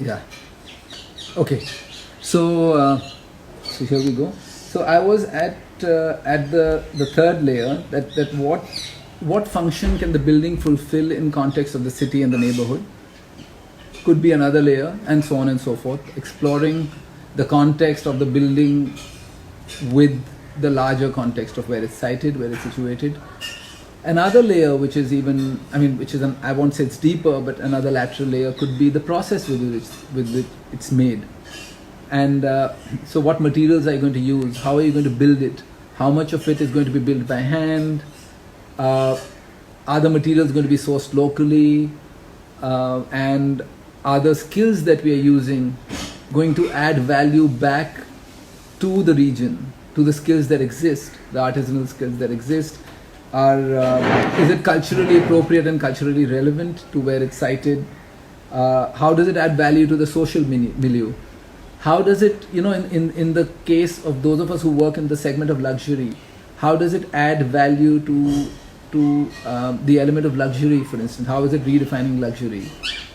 Yeah. Okay. So here we go. So I was at the third layer, that what function can the building fulfill in context of the city and the neighborhood, could be another layer, and so on and so forth, exploring the context of the building with the larger context of where it's sited, where it's situated. Another layer, which is even, I won't say it's deeper, but another lateral layer could be the process with which it's made. And so what materials are you going to use? How are you going to build it? How much of it is going to be built by hand? Are the materials going to be sourced locally? And are the skills that we are using going to add value back to the region, to the skills that exist, the artisanal skills that exist? Is it culturally appropriate and culturally relevant to where it's sited? How does it add value to the social milieu? How does it, in the case of those of us who work in the segment of luxury, how does it add value to the element of luxury, for instance? How is it redefining luxury,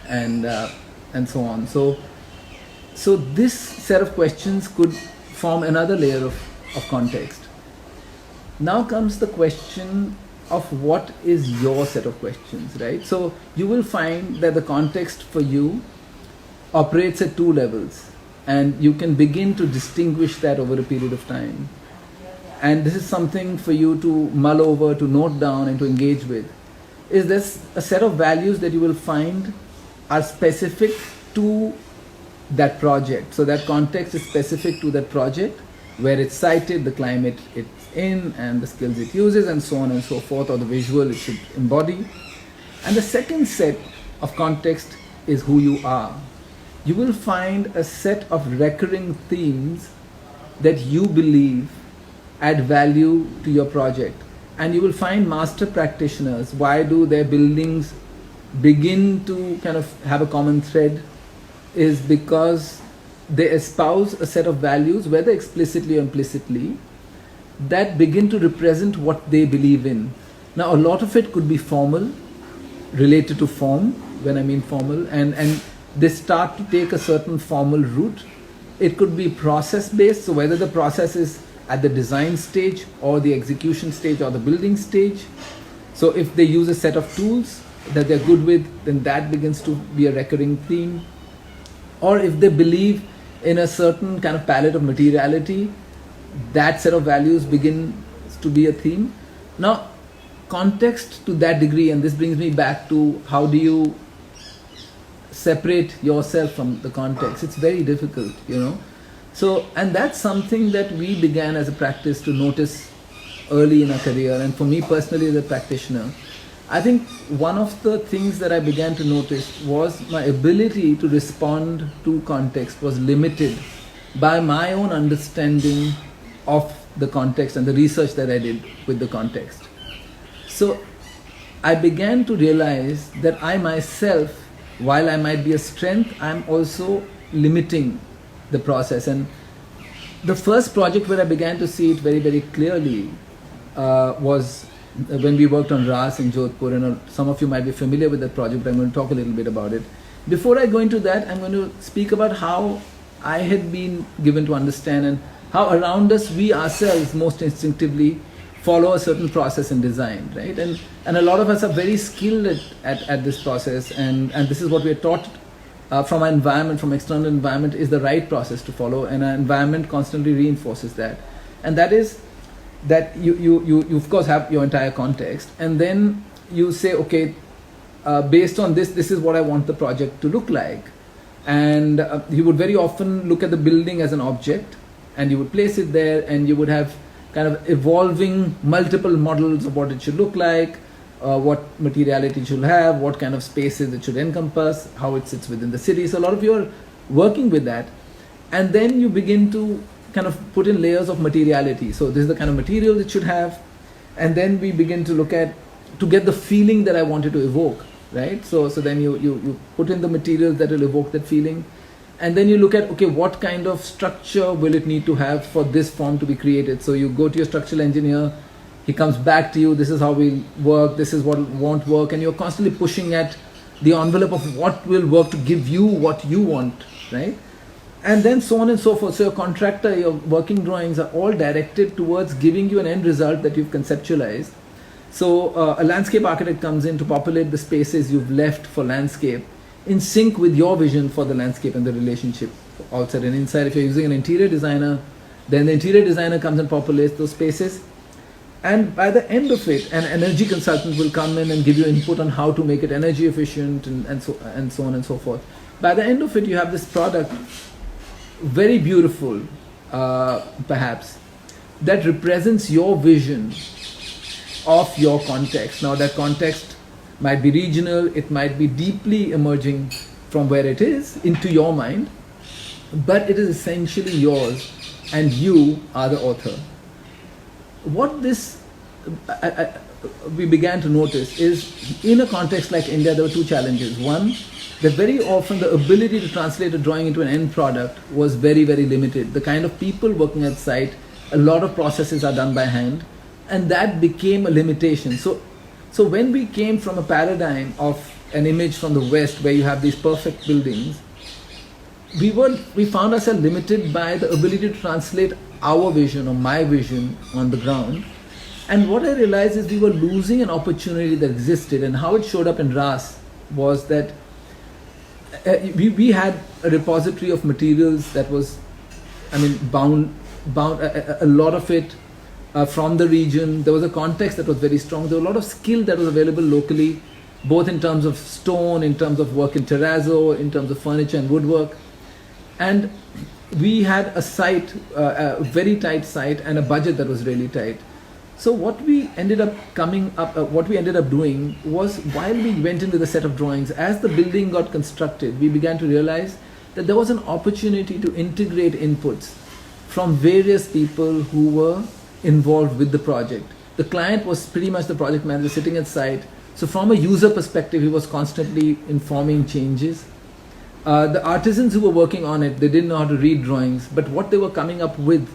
and so on? So this set of questions could form another layer of context. Now comes the question of what is your set of questions, right? So you will find that the context for you operates at two levels, and you can begin to distinguish that over a period of time. And this is something for you to mull over, to note down, and to engage with. Is this a set of values that you will find are specific to that project? So that context is specific to that project, where it's sited, the climate it's in, and the skills it uses, and so on and so forth, or the visual it should embody. And the second set of context is who you are. You will find a set of recurring themes that you believe add value to your project. And you will find master practitioners. Why do their buildings begin to kind of have a common thread? Is because they espouse a set of values, whether explicitly or implicitly, that begin to represent what they believe in. Now, a lot of it could be formal, related to form, when I mean formal, and they start to take a certain formal route. It could be process-based, so whether the process is at the design stage or the execution stage or the building stage. So if they use a set of tools that they're good with, then that begins to be a recurring theme. Or if they believe in a certain kind of palette of materiality, that set of values begins to be a theme. Now, context to that degree, and this brings me back to how do you separate yourself from the context. It's very difficult, So, and that's something that we began as a practice to notice early in our career. And for me personally as a practitioner, I think one of the things that I began to notice was my ability to respond to context was limited by my own understanding of the context and the research that I did with the context. So I began to realize that I myself, while I might be a strength, I'm also limiting the process. And the first project where I began to see it very, very clearly was when we worked on Ras in Jodhpur, and some of you might be familiar with that project, but I'm going to talk a little bit about it. Before I go into that, I'm going to speak about how I had been given to understand and how around us we ourselves most instinctively follow a certain process in design, right? And a lot of us are very skilled at this process, and this is what we are taught from our environment, from external environment, is the right process to follow, and our environment constantly reinforces that. And that is that you of course have your entire context, and then you say, okay, based on this is what I want the project to look like. And you would very often look at the building as an object, and you would place it there, and you would have kind of evolving multiple models of what it should look like, what materiality it should have, what kind of spaces it should encompass, how it sits within the city. So a lot of you are working with that, and then you begin to kind of put in layers of materiality. So this is the kind of material it should have, and then we begin to look at, to get the feeling that I wanted to evoke, right? So then you put in the materials that will evoke that feeling, and then you look at, okay, what kind of structure will it need to have for this form to be created? So you go to your structural engineer, he comes back to you, this is how we'll work, this is what won't work, and you're constantly pushing at the envelope of what will work to give you what you want, right? And then so on and so forth. So your contractor, your working drawings are all directed towards giving you an end result that you've conceptualized. So a landscape architect comes in to populate the spaces you've left for landscape in sync with your vision for the landscape and the relationship outside and inside. If you're using an interior designer, then the interior designer comes and populates those spaces. And by the end of it, an energy consultant will come in and give you input on how to make it energy efficient and so on and so forth. By the end of it, you have this product, very beautiful, perhaps, that represents your vision of your context. Now that context might be regional, it might be deeply emerging from where it is into your mind, but it is essentially yours and you are the author. What this we began to notice is, in a context like India, there were two challenges. One, that very often the ability to translate a drawing into an end product was very, very limited. The kind of people working at site, a lot of processes are done by hand, and that became a limitation. So when we came from a paradigm of an image from the West where you have these perfect buildings, we found ourselves limited by the ability to translate our vision or my vision on the ground. And what I realized is we were losing an opportunity that existed, and how it showed up in RAS was that we had a repository of materials that was, bound a lot of it from the region. There was a context that was very strong. There was a lot of skill that was available locally, both in terms of stone, in terms of work in terrazzo, in terms of furniture and woodwork. And we had a site, a very tight site, and a budget that was really tight. So what we ended up doing was, while we went into the set of drawings, as the building got constructed, we began to realize that there was an opportunity to integrate inputs from various people who were involved with the project. The client was pretty much the project manager sitting at site. So from a user perspective, he was constantly informing changes. The artisans who were working on it, they didn't know how to read drawings, but what they were coming up with,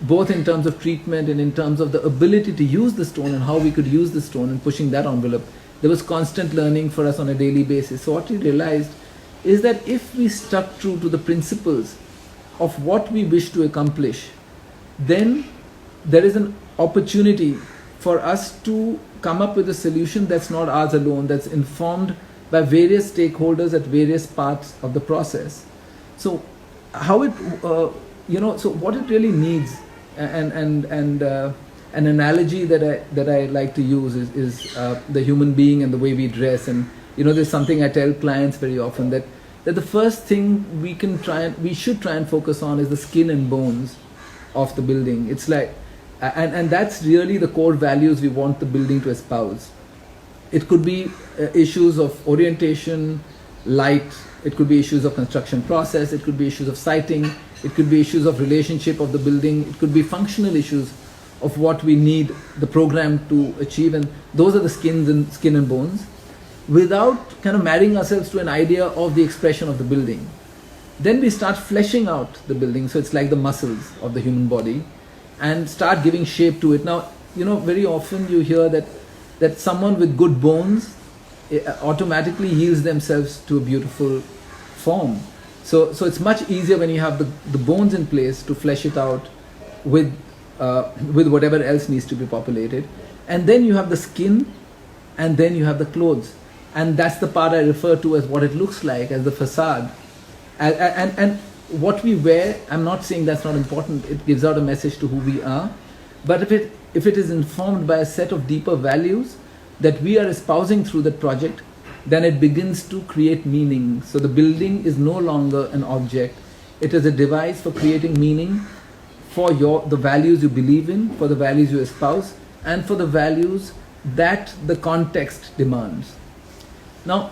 both in terms of treatment and in terms of the ability to use the stone and how we could use the stone and pushing that envelope, there was constant learning for us on a daily basis. So what we realized is that if we stuck true to the principles of what we wish to accomplish, then there is an opportunity for us to come up with a solution that's not ours alone, that's informed by various stakeholders at various parts of the process. So how it, so what it really needs, and an analogy that I like to use is the human being and the way we dress. And there's something I tell clients very often, that the first thing we should try and focus on is the skin and bones of the building. It's like, and that's really the core values we want the building to espouse. It could be issues of orientation, light, it could be issues of construction process, it could be issues of siting, it could be issues of relationship of the building, it could be functional issues of what we need the program to achieve, and those are the skin and bones, without kind of marrying ourselves to an idea of the expression of the building. Then we start fleshing out the building, so it's like the muscles of the human body, and start giving shape to it. Now, very often you hear that someone with good bones automatically yields themselves to a beautiful form. So it's much easier when you have the bones in place to flesh it out with whatever else needs to be populated. And then you have the skin, and then you have the clothes. And that's the part I refer to as what it looks like, as the facade. And what we wear, I'm not saying that's not important, it gives out a message to who we are. But if it is informed by a set of deeper values that we are espousing through that project, then it begins to create meaning. So the building is no longer an object. It is a device for creating meaning for the values you believe in, for the values you espouse, and for the values that the context demands. Now,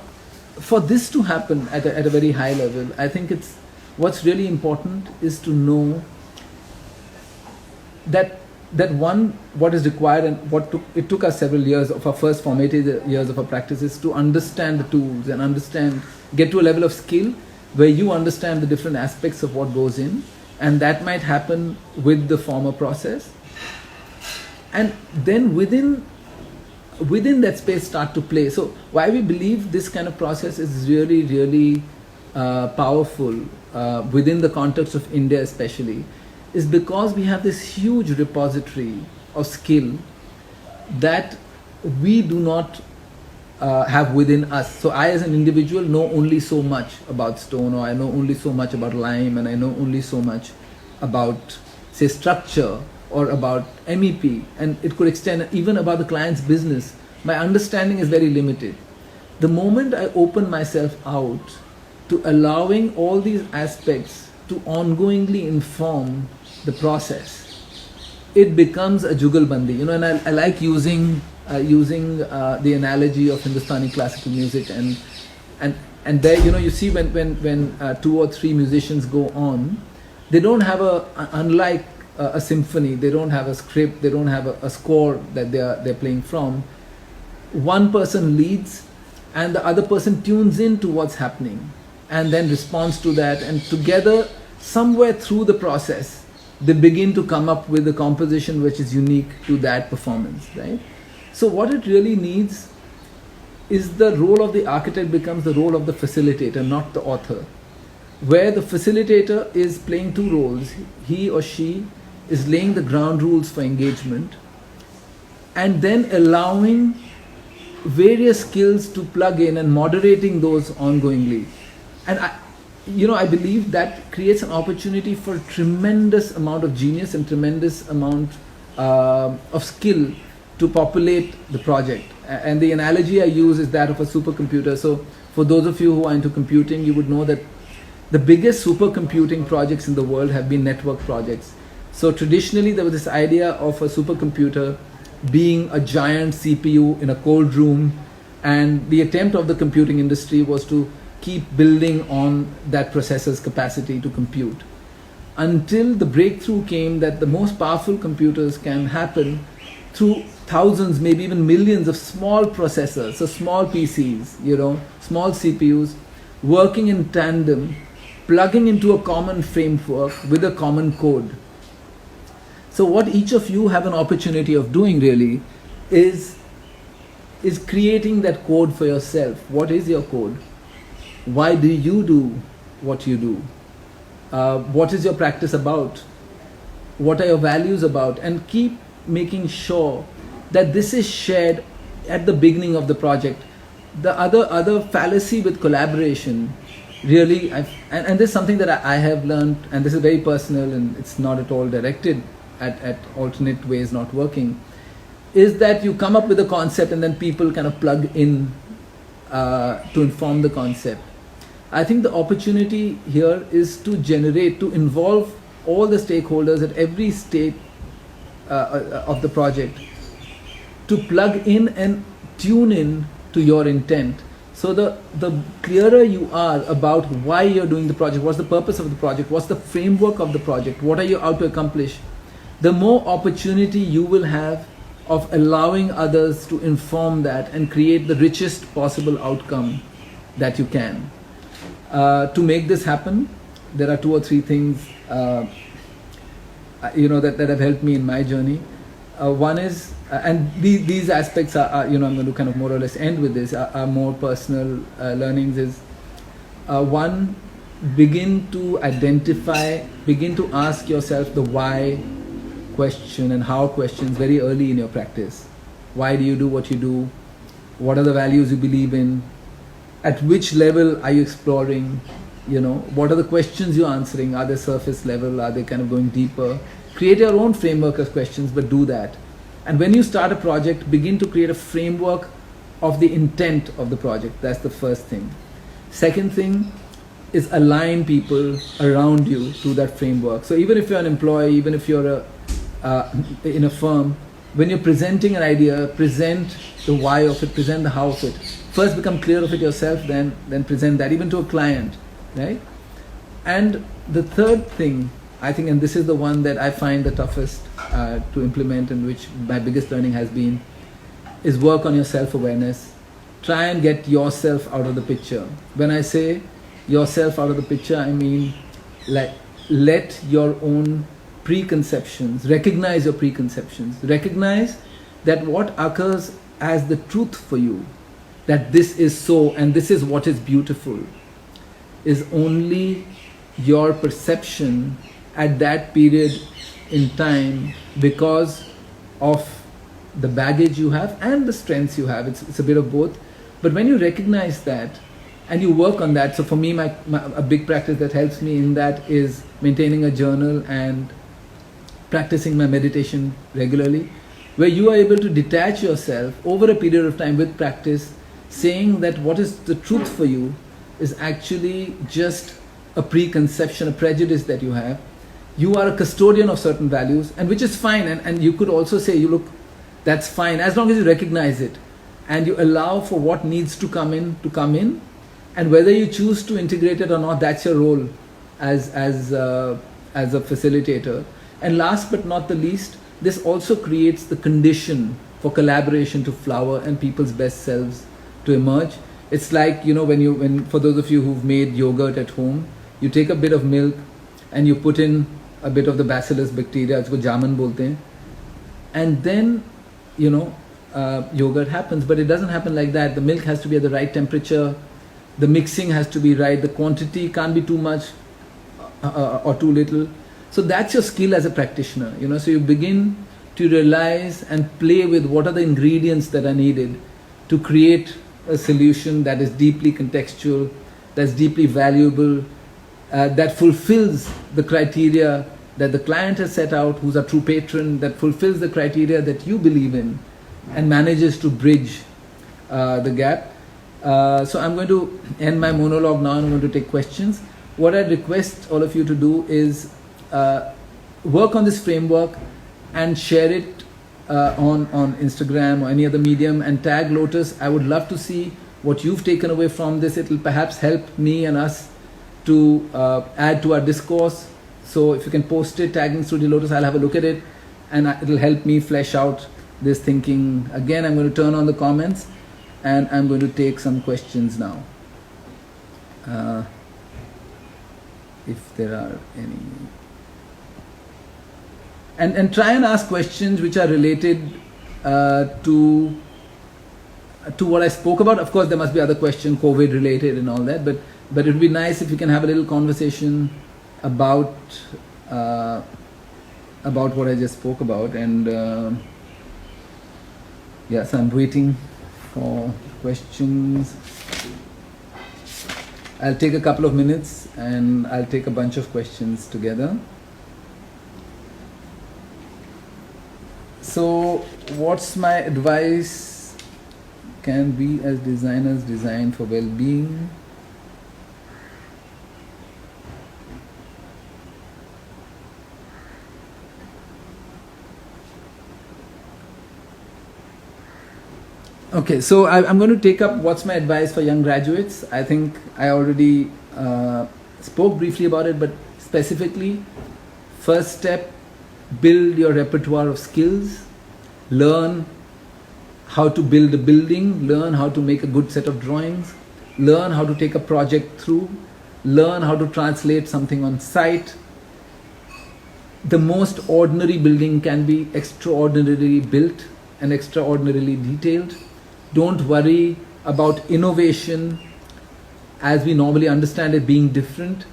for this to happen at a very high level, I think what's really important is to know that what is required, and it took us several years of our first formative years of our practices to understand the tools and get to a level of skill where you understand the different aspects of what goes in, and that might happen with the former process. And then within within that space start to play. So why we believe this kind of process is really, really powerful within the context of India especially, is because we have this huge repository of skill that we do not have within us. So I as an individual know only so much about stone, or I know only so much about lime, and I know only so much about, say, structure, or about MEP, and it could extend even about the client's business. My understanding is very limited. The moment I open myself out to allowing all these aspects to ongoingly inform the process, it becomes a jugalbandi, you know. And I like using the analogy of Hindustani classical music, and there, you know, you see when 2 or 3 musicians go on, they don't have unlike a symphony, they don't have a script, they don't have a score that they're playing from. One person leads and the other person tunes into what's happening and then responds to that, and together somewhere through the process they begin to come up with a composition which is unique to that performance, right? So what it really needs is the role of the architect becomes the role of the facilitator, not the author, where the facilitator is playing 2 roles. He or she is laying the ground rules for engagement and then allowing various skills to plug in and moderating those ongoingly. And I believe that creates an opportunity for a tremendous amount of genius and tremendous amount of skill to populate the project. And the analogy I use is that of a supercomputer. So for those of you who are into computing, you would know that the biggest supercomputing projects in the world have been network projects. So traditionally there was this idea of a supercomputer being a giant CPU in a cold room, and the attempt of the computing industry was to keep building on that processor's capacity to compute, until the breakthrough came that the most powerful computers can happen through thousands, maybe even millions of small processors, so small PCs, you know, small CPUs working in tandem, plugging into a common framework with a common code. So what each of you have an opportunity of doing really is creating that code for yourself. What is your code? Why do you do what you do? What is your practice about? What are your values about? And keep making sure that this is shared at the beginning of the project. The other fallacy with collaboration, really, and this is something that I have learned, and this is very personal and it's not at all directed at alternate ways not working, is that you come up with a concept and then people kind of plug in to inform the concept. I think the opportunity here is to involve all the stakeholders at every stage of the project, to plug in and tune in to your intent. So the clearer you are about why you're doing the project, what's the purpose of the project, what's the framework of the project, what are you out to accomplish, the more opportunity you will have of allowing others to inform that and create the richest possible outcome that you can. To make this happen, there are 2 or 3 things that have helped me in my journey. One is, and these aspects are, I'm going to kind of more or less end with this, are more personal learnings, is one, begin to ask yourself the why question and how questions very early in your practice. Why do you do what you do? What are the values you believe in? At which level are you exploring? What are the questions you're answering? Are they surface level? Are they kind of going deeper? Create your own framework of questions, but do that. And when you start a project, begin to create a framework of the intent of the project. That's the first thing. Second thing is align people around you to that framework. So even if you're an employee, even if you're in a firm, when you're presenting an idea, present the why of it, present the how of it. First become clear of it yourself, then present that even to a client, right? And the third thing, I think, and this is the one that I find the toughest to implement, and which my biggest learning has been, is work on your self-awareness. Try and get yourself out of the picture. When I say yourself out of the picture, I mean let your own preconceptions, recognize your preconceptions, recognize that what occurs as the truth for you, that this is so and this is what is beautiful, is only your perception at that period in time because of the baggage you have and the strengths you have. It's a bit of both. But when you recognize that and you work on that, so for me, a big practice that helps me in that is maintaining a journal and practicing my meditation regularly, where you are able to detach yourself over a period of time with practice, saying that what is the truth for you is actually just a preconception, a prejudice that you have. You are a custodian of certain values, and which is fine, and you could also say, you look, that's fine, as long as you recognize it and you allow for what needs to come in, and whether you choose to integrate it or not, that's your role as a facilitator. And last but not the least, this also creates the condition for collaboration to flower and people's best selves to emerge. It's like, when for those of you who've made yogurt at home, you take a bit of milk and you put in a bit of the bacillus bacteria, usko jamun bolte hain, and then yogurt happens. But it doesn't happen like that. The milk has to be at the right temperature, the mixing has to be right, the quantity can't be too much or too little. So that's your skill as a practitioner, so you begin to realize and play with what are the ingredients that are needed to create a solution that is deeply contextual, that's deeply valuable, that fulfills the criteria that the client has set out, who's a true patron, that fulfills the criteria that you believe in and manages to bridge the gap. So I'm going to end my monologue now and I'm going to take questions. What I request all of you to do is work on this framework and share it on Instagram or any other medium and tag Lotus. I would love to see what you've taken away from this. It will perhaps help me and us to add to our discourse. So if you can post it, tagging Studio Lotus, I'll have a look at it and it'll help me flesh out this thinking. Again, I'm going to turn on the comments and I'm going to take some questions now. If there are any. And try and ask questions which are related to what I spoke about. Of course, there must be other questions, COVID related and all that, but it would be nice if we can have a little conversation about what I just spoke about. And yes, I'm waiting for questions. I'll take a couple of minutes and I'll take a bunch of questions together. So, what's my advice? Can we as designers design for well-being? Okay, so I'm going to take up what's my advice for young graduates. I think I already spoke briefly about it, but specifically, first step, build your repertoire of skills, learn how to build a building, learn how to make a good set of drawings, learn how to take a project through, learn how to translate something on site. The most ordinary building can be extraordinarily built and extraordinarily detailed. Don't worry about innovation as we normally understand it being different.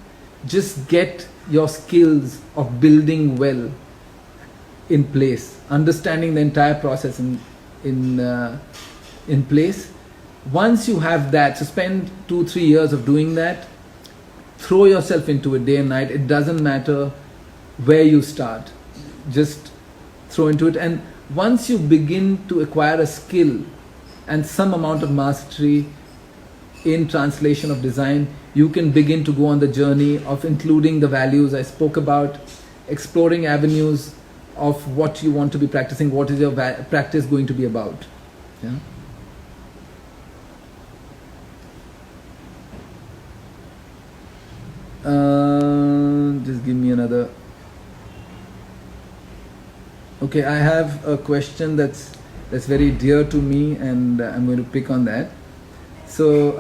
Just get your skills of building well in place, understanding the entire process in place. Once you have that, so spend 2-3 years of doing that, throw yourself into it day and night. It doesn't matter where you start, just throw into it. And once you begin to acquire a skill and some amount of mastery in translation of design, you can begin to go on the journey of including the values I spoke about, exploring avenues of what you want to be practicing, what is your practice going to be about. Yeah? Just give me another. Okay, I have a question that's very dear to me, and I'm going to pick on that. So,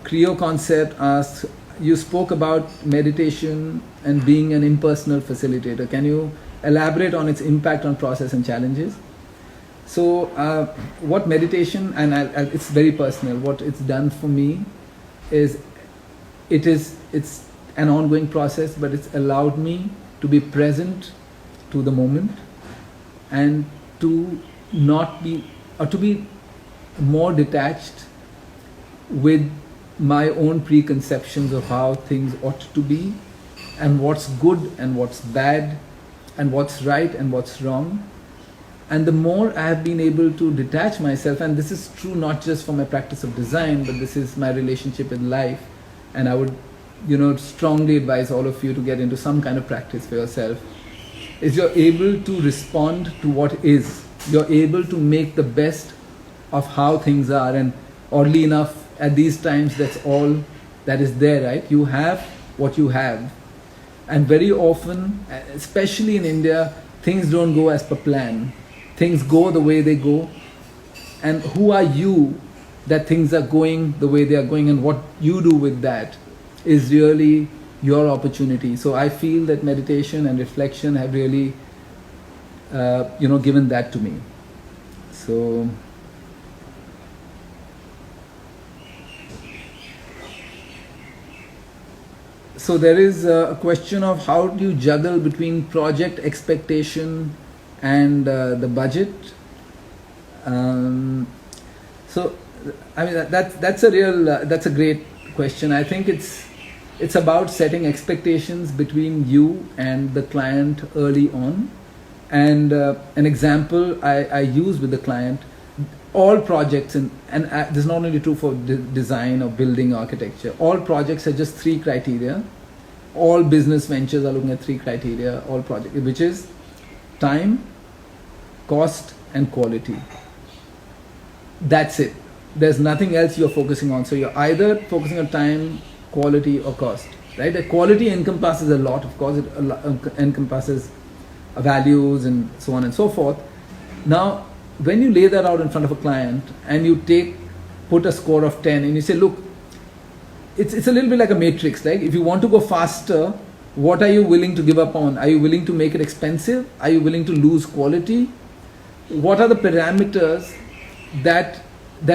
Creo Concept asks, you spoke about meditation and being an impersonal facilitator. Can you elaborate on its impact on process and challenges? So what meditation, and it's very personal, what it's done for me is it's an ongoing process, but it's allowed me to be present to the moment and to not be, or to be more detached with my own preconceptions of how things ought to be, and what's good and what's bad, and what's right and what's wrong. And the more I have been able to detach myself, and this is true not just for my practice of design, but this is my relationship with life, and I would, strongly advise all of you to get into some kind of practice for yourself, is you're able to respond to what is. You're able to make the best of how things are, and oddly enough, at these times, that's all that is there, right? You have what you have. And very often, especially in India, things don't go as per plan. Things go the way they go. And who are you that things are going the way they are going, and what you do with that is really your opportunity. So I feel that meditation and reflection have really, given that to me. So there is a question of how do you juggle between project expectation and the budget. So I mean that's a great question. I think it's about setting expectations between you and the client early on. And an example I use with the client, all projects, and this is not only true for design or building architecture, all projects have just 3 criteria. All business ventures are looking at 3 criteria, all projects, which is time, cost, and quality. That's it. There's nothing else you're focusing on. So you're either focusing on time, quality, or cost, right? The quality encompasses a lot, of course. It encompasses values and so on and so forth. Now, when you lay that out in front of a client and you put a score of 10 and you say, look, it's a little bit like a matrix, right? If you want to go faster, what are you willing to give up on? Are you willing to make it expensive? Are you willing to lose quality? What are the parameters that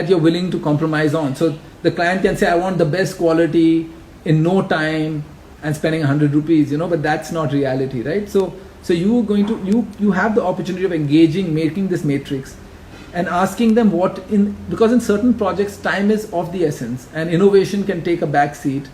you're willing to compromise on? So the client can say, I want the best quality in no time and spending 100 rupees, but that's not reality, right? So you have the opportunity of engaging, making this matrix, and asking them because in certain projects time is of the essence, and innovation can take a back seat,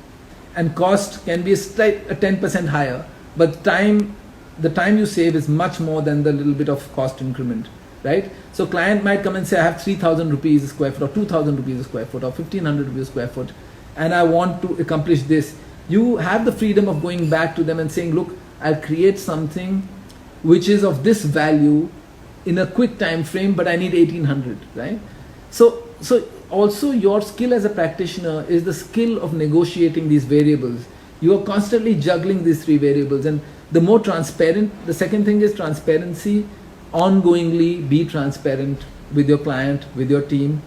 and cost can be a 10% higher, but the time you save is much more than the little bit of cost increment, right? So client might come and say, I have 3,000 rupees a square foot, or 2,000 rupees a square foot, or 1,500 rupees a square foot, and I want to accomplish this. You have the freedom of going back to them and saying, look, I'll create something which is of this value in a quick time frame, but I need 1,800, right? So also your skill as a practitioner is the skill of negotiating these variables. You are constantly juggling these 3 variables, and the more transparent, the second thing is transparency. Ongoingly be transparent with your client, with your team.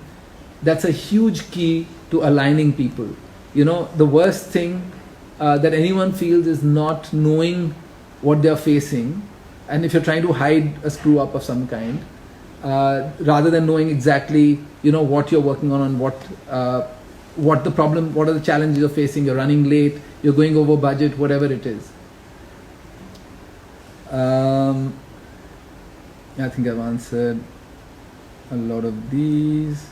That's a huge key to aligning people. The worst thing that anyone feels is not knowing what they're facing, and if you're trying to hide a screw up of some kind, rather than knowing exactly what you're working on and what the problem, what are the challenges you're facing. You're running late, you're going over budget, whatever it is. I think I've answered a lot of these.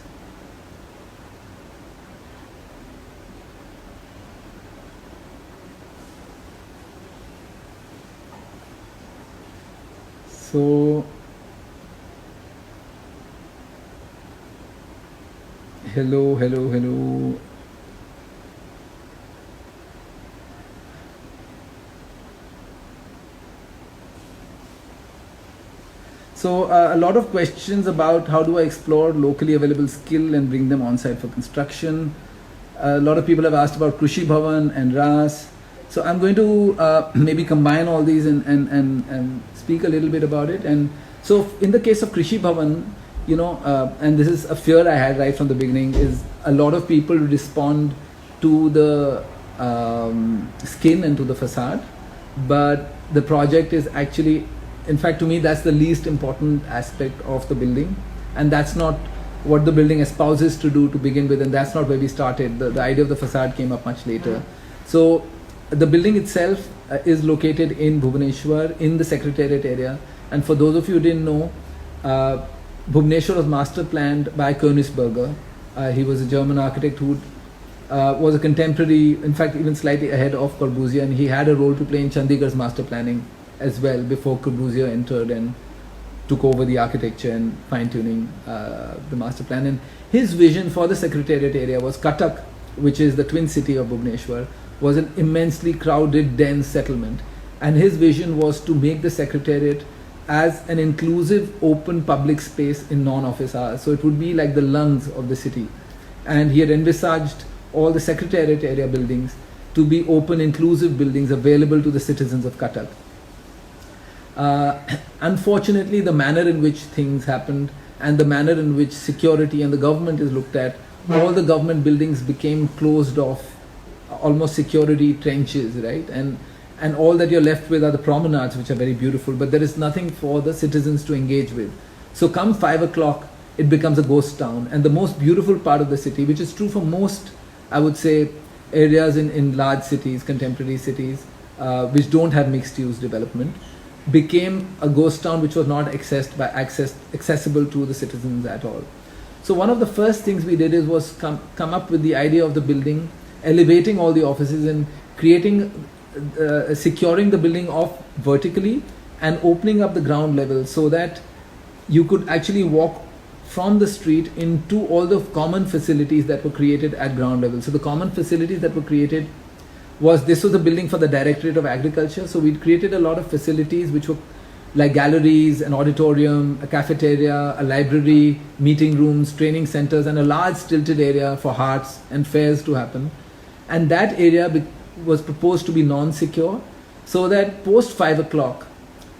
So hello. So a lot of questions about how do I explore locally available skill and bring them on site for construction. A lot of people have asked about Krishi Bhavan and RAS. So I'm going to maybe combine all these and speak a little bit about it. And so in the case of Krishi Bhavan, and this is a fear I had right from the beginning, is a lot of people respond to the skin and to the facade, but the project is actually in fact, to me, that's the least important aspect of the building, and that's not what the building espouses to do to begin with, and that's not where we started. The idea of the facade came up much later. So the building itself is located in Bhubaneswar, in the Secretariat area. And for those of you who didn't know, Bhubaneswar was master planned by Königsberger. He was a German architect who was a contemporary, in fact even slightly ahead of Corbusier, and he had a role to play in Chandigarh's master planning as well before Corbusier entered and took over the architecture and fine-tuning the master plan. And his vision for the Secretariat area was Cuttack, which is the twin city of Bhubaneswar, was an immensely crowded, dense settlement. And his vision was to make the Secretariat as an inclusive, open public space in non-office hours. So it would be like the lungs of the city. And he had envisaged all the Secretariat area buildings to be open, inclusive buildings available to the citizens of Cuttack. Unfortunately, the manner in which things happened and the manner in which security and the government is looked at, all the government buildings became closed off, almost security trenches, right? And all that you're left with are the promenades, which are very beautiful, but there is nothing for the citizens to engage with. So come 5 o'clock, it becomes a ghost town. And the most beautiful part of the city, which is true for most, I would say, areas in large cities, contemporary cities, which don't have mixed use development, became a ghost town which was not accessible to the citizens at all. So one of the first things we did was come up with the idea of the building, elevating all the offices and creating, securing the building off vertically and opening up the ground level so that you could actually walk from the street into all the common facilities that were created at ground level. So the common facilities that were created this was a building for the Directorate of Agriculture. So we'd created a lot of facilities which were like galleries, an auditorium, a cafeteria, a library, meeting rooms, training centers, and a large stilted area for hearts and fairs to happen. And that area was proposed to be non-secure, so that post 5 o'clock,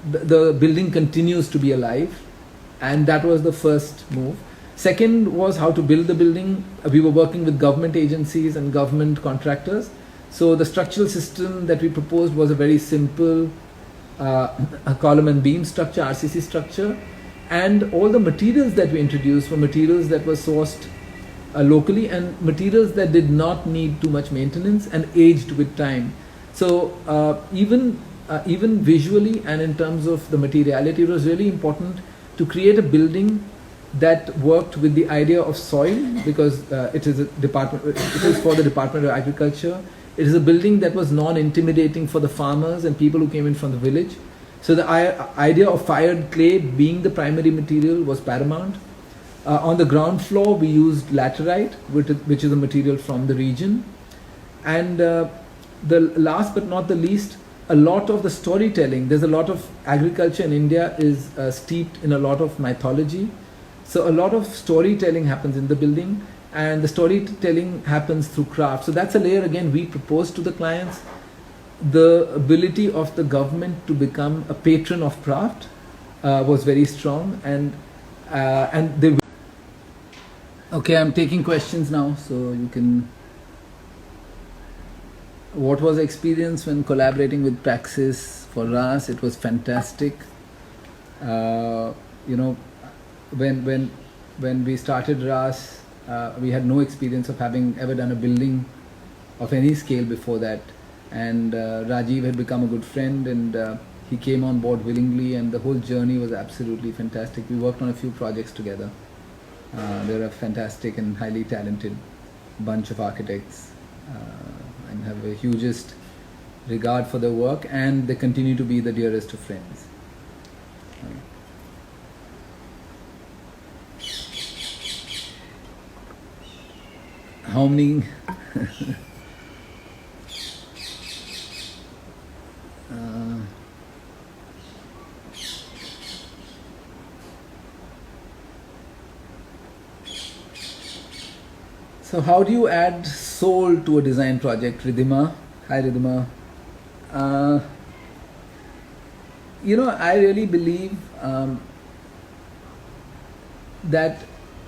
the building continues to be alive. And that was the first move. Second was how to build the building. We were working with government agencies and government contractors. So the structural system that we proposed was a very simple a column and beam structure, RCC structure. And all the materials that we introduced were materials that were sourced locally and materials that did not need too much maintenance and aged with time. So even visually and in terms of the materiality, it was really important to create a building that worked with the idea of soil, because it is for the Department of Agriculture. It is a building that was non-intimidating for the farmers and people who came in from the village. So the idea of fired clay being the primary material was paramount. On the ground floor, we used laterite, which is a material from the region. And the last but not the least, a lot of the storytelling, there's a lot of agriculture in India is steeped in a lot of mythology. So a lot of storytelling happens in the building, and the storytelling happens through craft. So that's a layer again we propose to the clients. The ability of the government to become a patron of craft was very strong, and they. Okay, I'm taking questions now, so you can. What was the experience when collaborating with Praxis for RAS? It was fantastic. When we started RAS, we had no experience of having ever done a building of any scale before that. And Rajiv had become a good friend, and he came on board willingly, and the whole journey was absolutely fantastic. We worked on a few projects together. They're a fantastic and highly talented bunch of architects. And have the hugest regard for their work, and they continue to be the dearest of friends. How many So how do you add soul to a design project, Ridhima? Hi Ridhima. I really believe that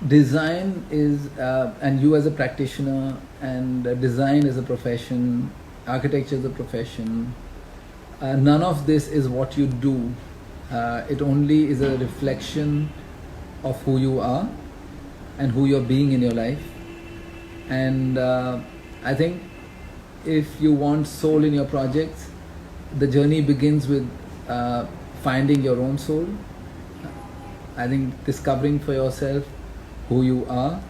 design is, and you as a practitioner, and design is a profession, architecture is a profession, none of this is what you do. It only is a reflection of who you are and who you're being in your life. And I think if you want soul in your projects, the journey begins with finding your own soul. I think discovering for yourself who you are,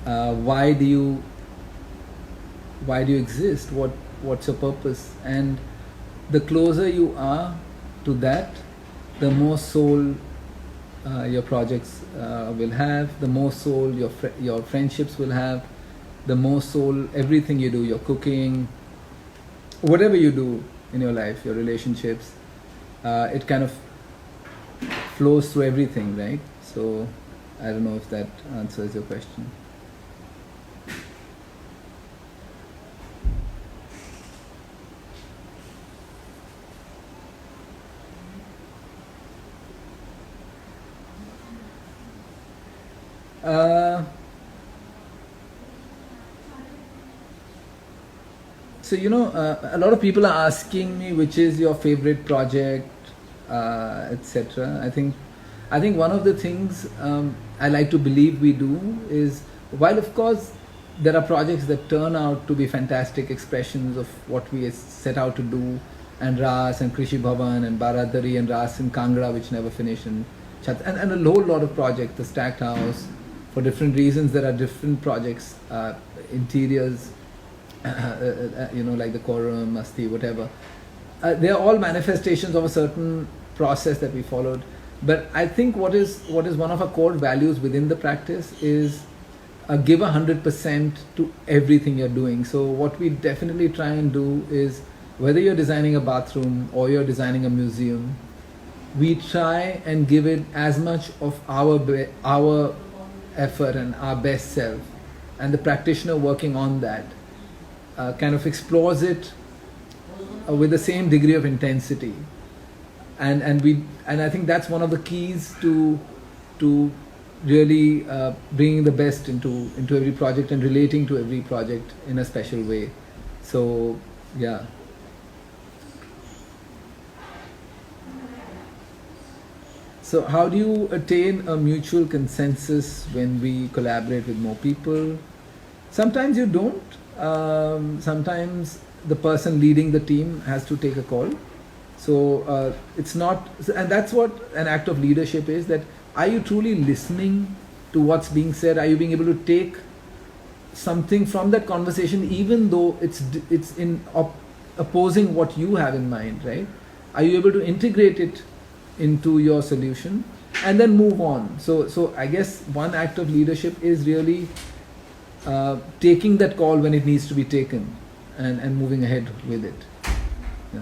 why do you exist, what's your purpose, and the closer you are to that, the more soul your projects will have, the more soul your friendships will have, the more soul everything you do, your cooking, whatever you do in your life, your relationships, it kind of flows through everything, right? So I don't know if that answers your question. So a lot of people are asking me which is your favorite project, etc. I think one of the things I like to believe we do is, while of course there are projects that turn out to be fantastic expressions of what we set out to do, and Ras and Krishi Bhavan and Baradari and Ras in Kangra which never finished, and a whole lot of projects, the Stacked House, for different reasons there are different projects, interiors, like the Quorum, Asti, whatever. They are all manifestations of a certain process that we followed. But I think what is one of our core values within the practice is give 100% to everything you're doing. So what we definitely try and do is, whether you're designing a bathroom or you're designing a museum, we try and give it as much of our effort and our best self, and the practitioner working on that kind of explores it with the same degree of intensity, and I think that's one of the keys to really bringing the best into every project and relating to every project in a special way. So yeah. So how do you attain a mutual consensus when we collaborate with more people? Sometimes you don't. Sometimes the person leading the team has to take a call. So it's not, and that's what an act of leadership is, that are you truly listening to what's being said? Are you being able to take something from that conversation, even though it's in opposing what you have in mind, right? Are you able to integrate it into your solution and then move on? So I guess one act of leadership is really taking that call when it needs to be taken and moving ahead with it. Yeah.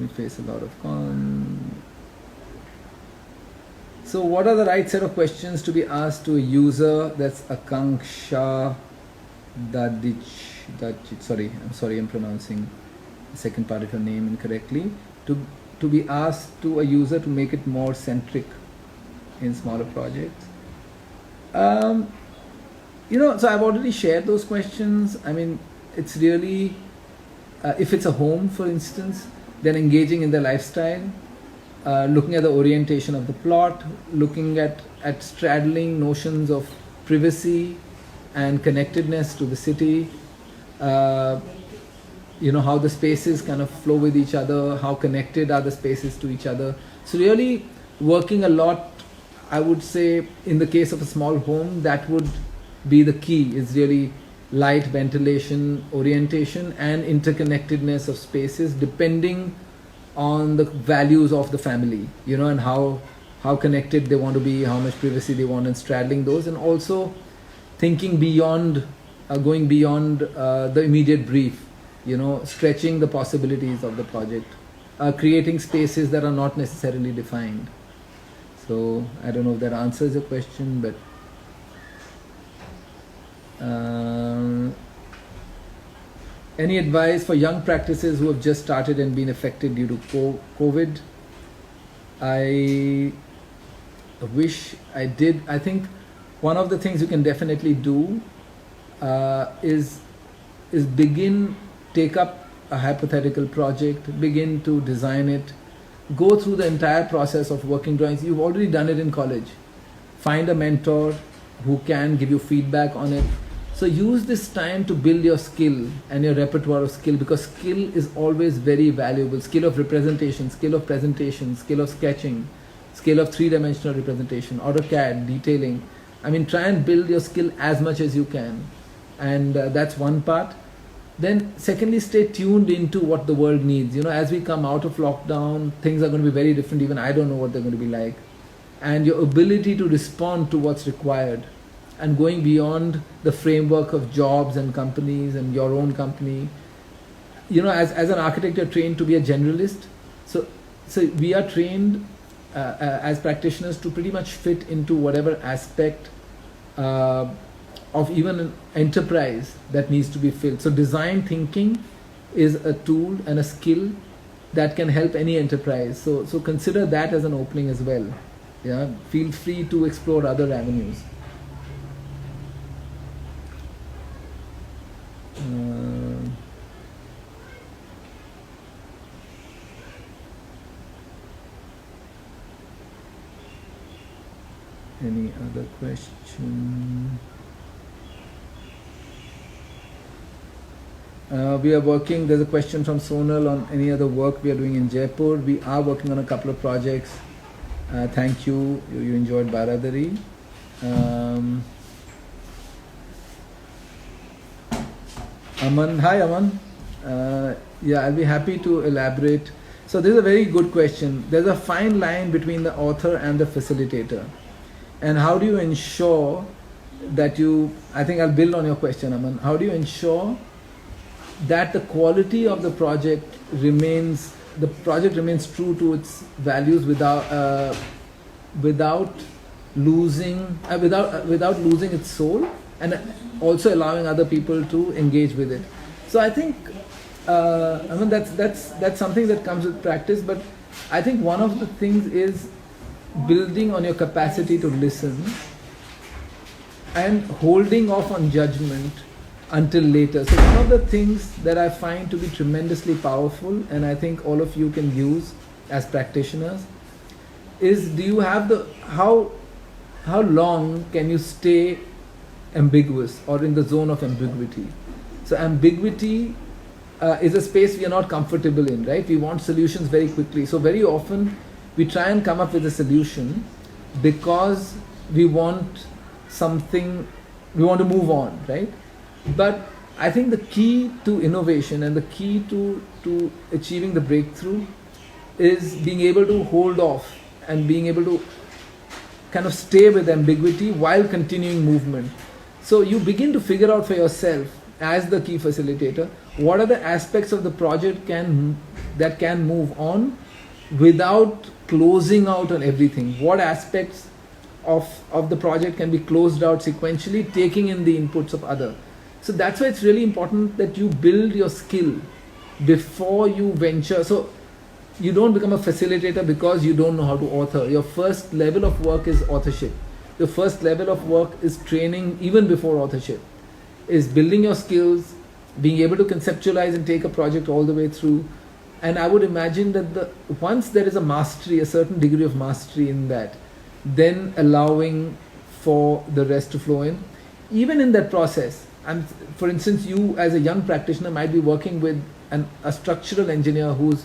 We face a lot of So what are the right set of questions to be asked to a user? That's Akanksha Dadich. Sorry, I'm pronouncing the second part of your name incorrectly. To be asked to a user to make it more centric in smaller projects. So I've already shared those questions. I mean, it's really, if it's a home, for instance, then engaging in the lifestyle, looking at the orientation of the plot, looking at straddling notions of privacy and connectedness to the city, how the spaces kind of flow with each other, how connected are the spaces to each other. So really working a lot, I would say, in the case of a small home, that would be the key, is really light, ventilation, orientation, and interconnectedness of spaces depending on the values of the family, and how connected they want to be, how much privacy they want, and straddling those, and also thinking beyond, going beyond the immediate brief, stretching the possibilities of the project, creating spaces that are not necessarily defined. So I don't know if that answers your question, but any advice for young practices who have just started and been affected due to COVID? I wish I did. I think one of the things you can definitely do is take up a hypothetical project, begin to design it, go through the entire process of working drawings. You've already done it in college. Find a mentor who can give you feedback on it. So use this time to build your skill and your repertoire of skill, because skill is always very valuable. Skill of representation, skill of presentation, skill of sketching, skill of three-dimensional representation, AutoCAD, detailing. I mean, try and build your skill as much as you can. And that's one part. Then secondly, stay tuned into what the world needs. As we come out of lockdown, things are going to be very different. Even I don't know what they're going to be like. And your ability to respond to what's required and going beyond the framework of jobs and companies and your own company. As an architect, you're trained to be a generalist. So we are trained as practitioners to pretty much fit into whatever aspect of even an enterprise that needs to be filled. So design thinking is a tool and a skill that can help any enterprise. So consider that as an opening as well. Yeah, feel free to explore other avenues. Any other question? We are working, there's a question from Sonal on any other work we are doing in Jaipur. We are working on a couple of projects. Thank you. You enjoyed Baradari. Aman, hi Aman. Yeah, I'll be happy to elaborate. So this is a very good question. There's a fine line between the author and the facilitator. And how do you ensure that I think I'll build on your question, Aman. How do you ensure that the quality of the project remains true to its values without losing its soul, and also allowing other people to engage with it? So I think that's something that comes with practice, but I think one of the things is building on your capacity to listen and holding off on judgment until later. So one of the things that I find to be tremendously powerful, and I think all of you can use as practitioners, is do you have how long can you stay ambiguous or in the zone of ambiguity? So ambiguity is a space we are not comfortable in, right? We want solutions very quickly. So very often we try and come up with a solution because we want we want to move on, right? But I think the key to innovation and the key to achieving the breakthrough is being able to hold off and being able to kind of stay with ambiguity while continuing movement. So you begin to figure out for yourself, as the key facilitator, what are the aspects of the project that can move on without closing out on everything. What aspects of the project can be closed out sequentially, taking in the inputs of other. So that's why it's really important that you build your skill before you venture. So you don't become a facilitator because you don't know how to author. Your first level of work is authorship. Your first level of work is training even before authorship, is building your skills, being able to conceptualize and take a project all the way through. And I would imagine that once there is a mastery, a certain degree of mastery in that, then allowing for the rest to flow in. Even in that process, for instance, you as a young practitioner might be working with a structural engineer who has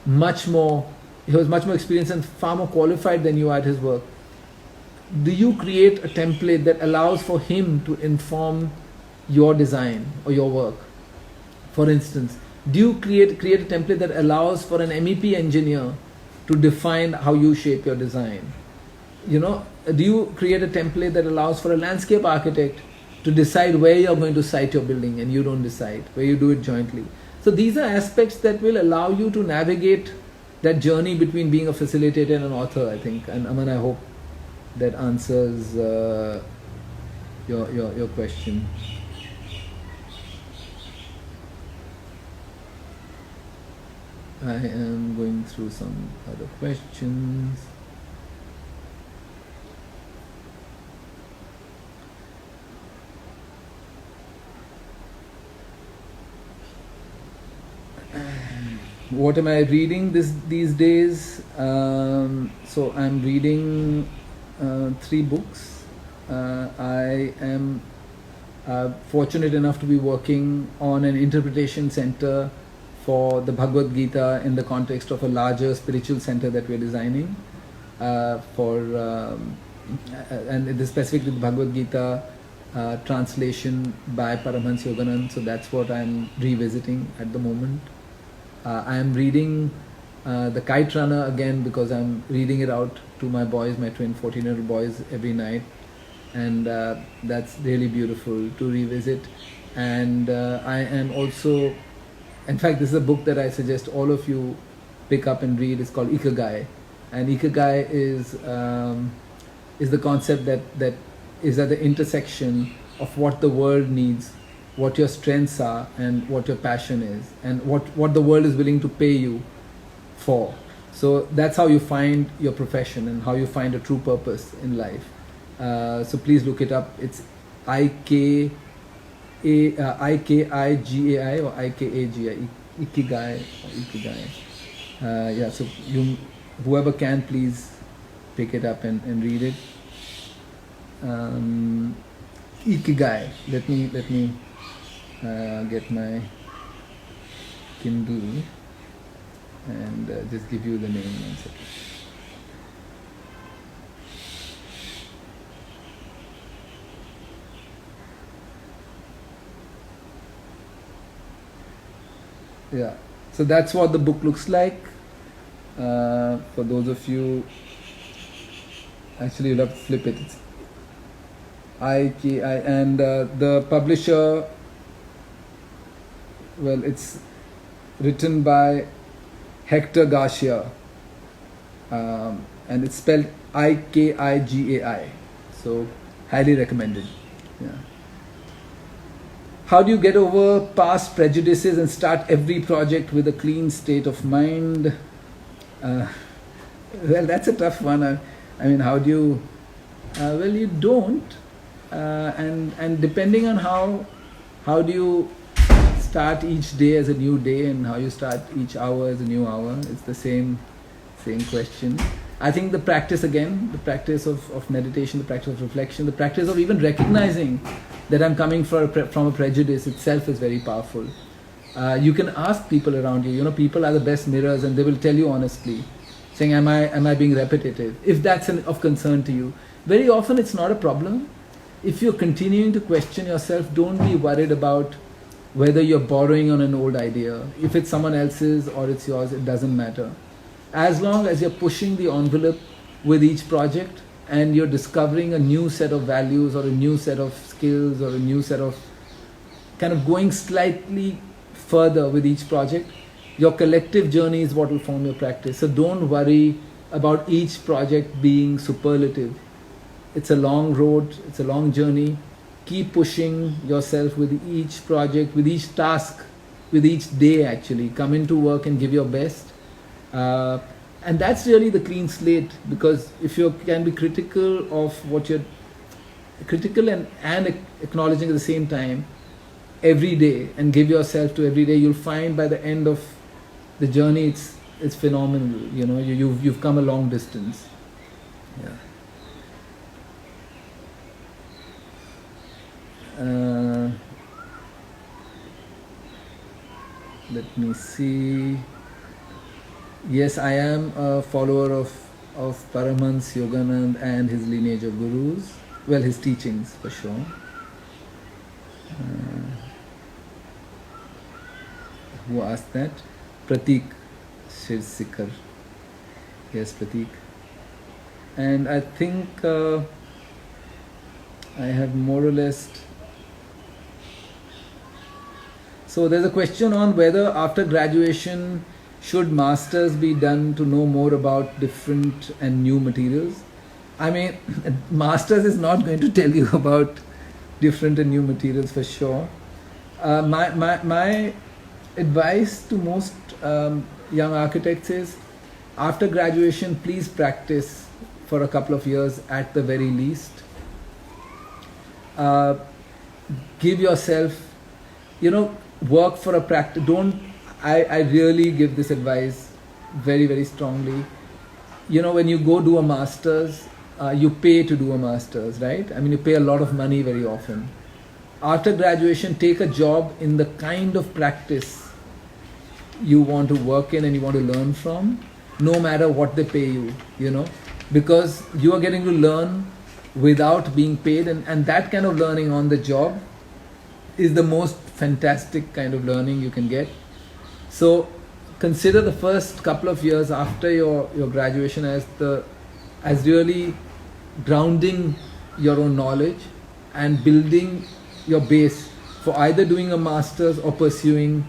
much more experience and far more qualified than you are at his work. Do you create a template that allows for him to inform your design or your work? For instance, do you create a template that allows for an MEP engineer to define how you shape your design? Do you create a template that allows for a landscape architect to decide where you're going to site your building and you don't decide, where you do it jointly? So these are aspects that will allow you to navigate that journey between being a facilitator and an author, I think. And Aman, I hope that answers your question. I am going through some other questions. what am I reading these days? So I'm reading 3 books. I am fortunate enough to be working on an interpretation center for the Bhagavad Gita in the context of a larger spiritual center that we're designing and specifically the Bhagavad Gita translation by Paramahansa Yoganand. So that's what I'm revisiting at the moment. I am reading The Kite Runner again because I'm reading it out to my boys, my twin 14-year-old boys, every night. And that's really beautiful to revisit. And I am also, in fact, this is a book that I suggest all of you pick up and read. It's called Ikigai. And Ikigai is the concept that is at the intersection of what the world needs, what your strengths are, and what your passion is, and what the world is willing to pay you for. So that's how you find your profession and how you find a true purpose in life. So please look it up. It's Ikigai or Ikagai, Ikigai. Yeah. So whoever can, please pick it up and read it. Ikigai. Let me get my Kindle and just give you the name. One second. Yeah, so that's what the book looks like. For those of you, actually you'll have to flip it. It's IKI, and the publisher, well, it's written by Hector Garcia, and it's spelled Ikigai. So highly recommended. Yeah. How do you get over past prejudices and start every project with a clean state of mind? Well, that's a tough one. I mean, how do you? Well, you don't. And depending on how do you start each day as a new day and how you start each hour as a new hour, it's the same question. I think the practice of meditation, the practice of reflection, the practice of even recognizing that I'm coming from a prejudice itself is very powerful. You can ask people around you. You know, people are the best mirrors, and they will tell you honestly, saying, "Am I being repetitive?" If that's of concern to you, very often it's not a problem. If you're continuing to question yourself, don't be worried about whether you're borrowing on an old idea. If it's someone else's or it's yours, it doesn't matter. As long as you're pushing the envelope with each project and you're discovering a new set of values or a new set of skills or a new set of kind of going slightly further with each project, your collective journey is what will form your practice. So don't worry about each project being superlative. It's a long road, it's a long journey. Keep pushing yourself with each project, with each task, with each day actually. Come into work and give your best. And that's really the clean slate, because if you can be critical of what you're critical and acknowledging at the same time every day and give yourself to every day, you'll find by the end of the journey it's phenomenal. You know, you've come a long distance. Yeah. Let me see. Yes, I am a follower of Paramahansa Yoganand and his lineage of gurus. Well, his teachings for sure. Who asked that? Pratik Shirsikar. Yes, Pratik. And I think I have more or less. So there's a question on whether after graduation should masters be done to know more about different and new materials. I mean, masters is not going to tell you about different and new materials for sure. My advice to most young architects is, after graduation, please practice for a couple of years at the very least. Give yourself, work for a practice. I really give this advice very, very strongly. When you go do a master's, you pay to do a master's, right? I mean, you pay a lot of money very often. After graduation, take a job in the kind of practice you want to work in and you want to learn from, no matter what they pay you, because you are getting to learn without being paid, and that kind of learning on the job is the most fantastic kind of learning you can get. So consider the first couple of years after your graduation as really grounding your own knowledge and building your base for either doing a master's or pursuing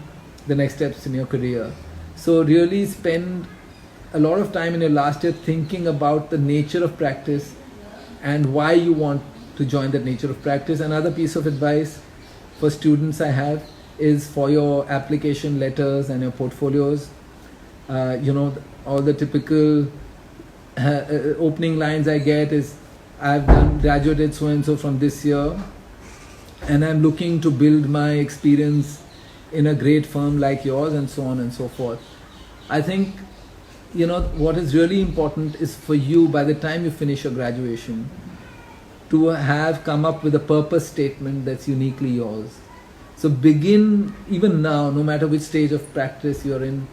the next steps in your career. So really spend a lot of time in your last year thinking about the nature of practice and why you want to join that nature of practice. Another piece of advice for students I have is for your application letters and your portfolios, all the typical opening lines I get is, I've graduated so and so from this year, and I'm looking to build my experience in a great firm like yours, and so on and so forth. I think what is really important is for you, by the time you finish your graduation, to have come up with a purpose statement that's uniquely yours. So begin, even now, no matter which stage of practice you're in,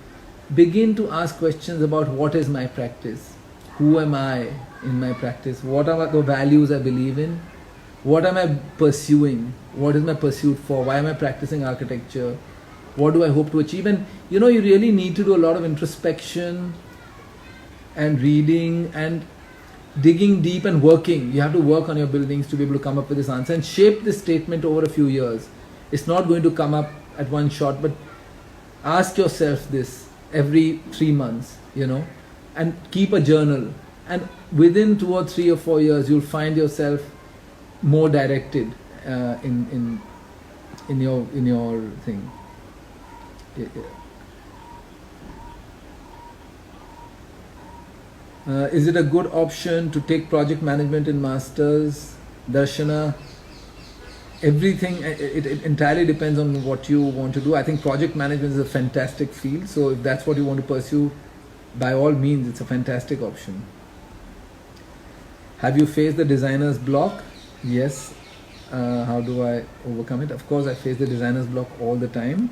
begin to ask questions about what is my practice, who am I in my practice, what are the values I believe in, what am I pursuing, what is my pursuit for, why am I practicing architecture, what do I hope to achieve. And you really need to do a lot of introspection and reading and digging deep and working. You have to work on your buildings to be able to come up with this answer and shape this statement over a few years. It's not going to come up at one shot, but ask yourself this every 3 months, and keep a journal. And within 2 or 3 or 4 years, you'll find yourself more directed in your thing. Is it a good option to take project management in masters? Darshana, everything, it entirely depends on what you want to do. I think project management is a fantastic field, so if that's what you want to pursue, by all means, it's a fantastic option. Have you faced the designer's block? Yes. How do I overcome it? Of course, I face the designer's block all the time,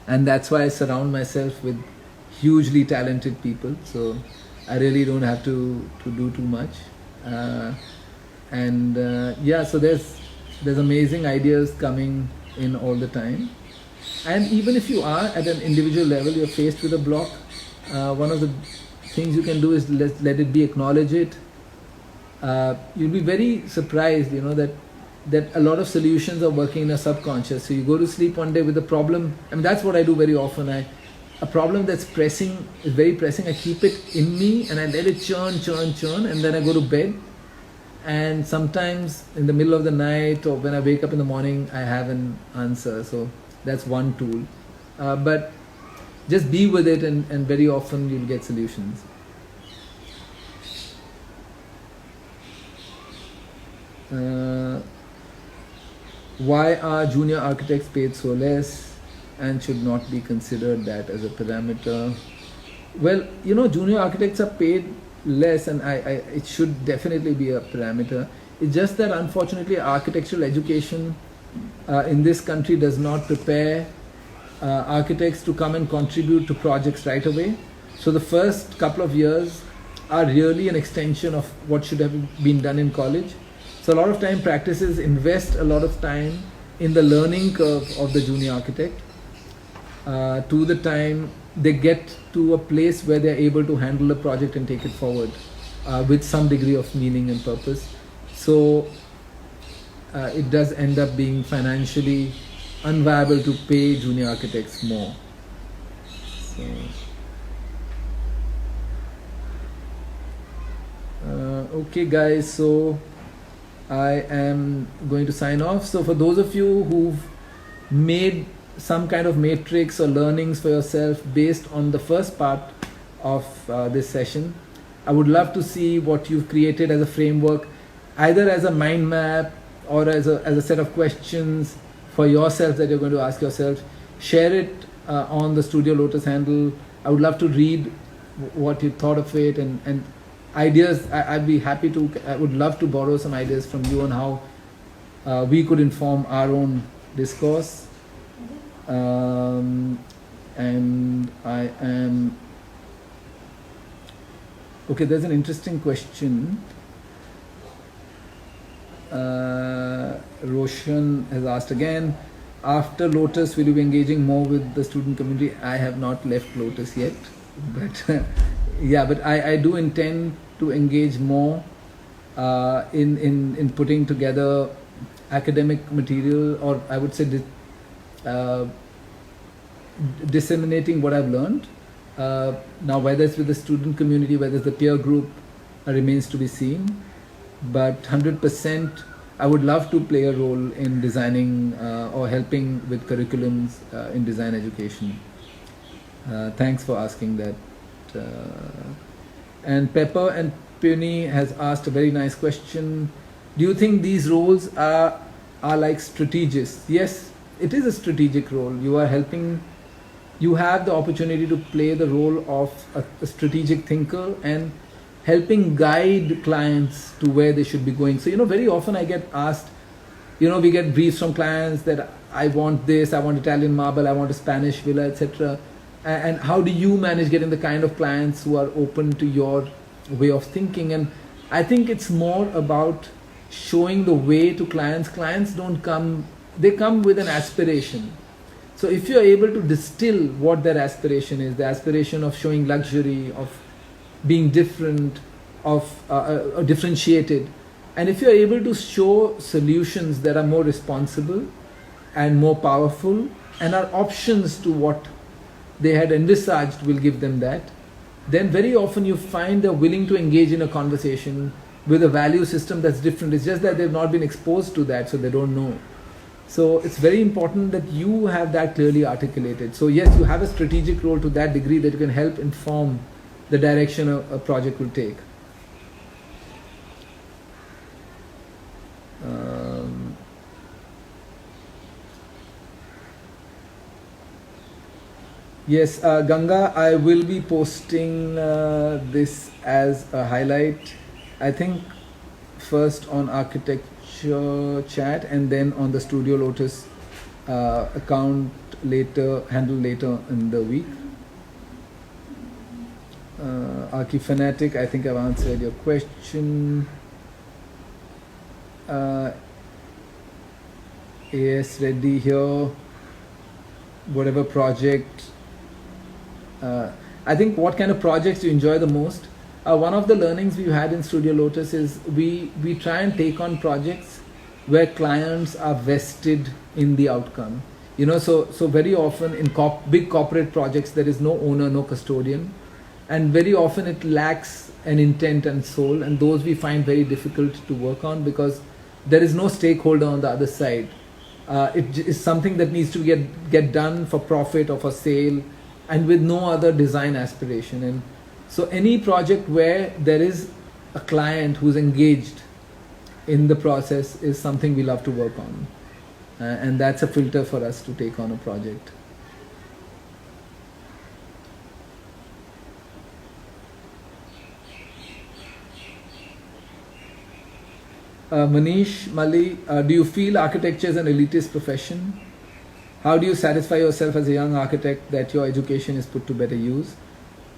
and that's why I surround myself with hugely talented people, so I really don't have to do too much. So there's amazing ideas coming in all the time. And even if you are at an individual level, you're faced with a block, one of the things you can do is let it be, acknowledge it. You'll be very surprised, that a lot of solutions are working in a subconscious. So you go to sleep one day with a problem. I mean, that's what I do very often. A problem that's very pressing, I keep it in me and I let it churn, and then I go to bed. And sometimes in the middle of the night or when I wake up in the morning, I have an answer. So that's one tool. But just be with it, and very often you'll get solutions. Why are junior architects paid so less, and should not be considered that as a parameter? Well, junior architects are paid less, and it should definitely be a parameter. It's just that unfortunately architectural education in this country does not prepare architects to come and contribute to projects right away. So the first couple of years are really an extension of what should have been done in college. So a lot of time practices invest a lot of time in the learning curve of the junior architect to the time they get to a place where they're able to handle a project and take it forward with some degree of meaning and purpose. So it does end up being financially unviable to pay junior architects more. So, okay guys, so I am going to sign off. So for those of you who've made some kind of matrix or learnings for yourself based on the first part of this session, I would love to see what you've created as a framework, either as a mind map or as a set of questions for yourself that you're going to ask yourself. Share it on the Studio Lotus handle. I would love to read what you thought of it and ideas. I'd be happy to, I would love to borrow some ideas from you on how we could inform our own discourse. And I am, okay, there's an interesting question. Roshan has asked again, after Lotus, will you be engaging more with the student community? I have not left Lotus yet, but yeah, but I do intend to engage more in putting together academic material, or I would say disseminating what I've learned. Now, whether it's with the student community, whether it's the peer group, remains to be seen. But 100%, I would love to play a role in designing or helping with curriculums in design education. Thanks for asking that. And Pepper and Peony has asked a very nice question. Do you think these roles are like strategists? Yes, it is a strategic role. You are helping, you have the opportunity to play the role of a strategic thinker and helping guide clients to where they should be going. So, very often I get asked, we get briefs from clients that I want this, I want Italian marble, I want a Spanish villa, etc. And how do you manage getting the kind of clients who are open to your way of thinking? And I think it's more about showing the way to clients. Clients don't come, they come with an aspiration. So if you're able to distill what their aspiration is, the aspiration of showing luxury, of being different, of differentiated, and if you're able to show solutions that are more responsible and more powerful and are options to what they had envisaged, will give them that, then very often you find they're willing to engage in a conversation with a value system that's different. It's just that they've not been exposed to that, so they don't know. So it's very important that you have that clearly articulated. So yes, you have a strategic role to that degree that you can help inform the direction a project will take. Yes, Ganga, I will be posting this as a highlight, I think first on architecture chat and then on the Studio Lotus account handle later in the week. Archi Fanatic, I think I've answered your question. AS Reddy here, whatever project. I think what kind of projects you enjoy the most. One of the learnings we've had in Studio Lotus is we try and take on projects where clients are vested in the outcome. So very often in big corporate projects there is no owner, no custodian, and very often it lacks an intent and soul, and those we find very difficult to work on because there is no stakeholder on the other side. It is something that needs to get done for profit or for sale, and with no other design aspiration. And so any project where there is a client who's engaged in the process is something we love to work on, and that's a filter for us to take on a project. Manish Mali, do you feel architecture is an elitist profession? How do you satisfy yourself as a young architect that your education is put to better use?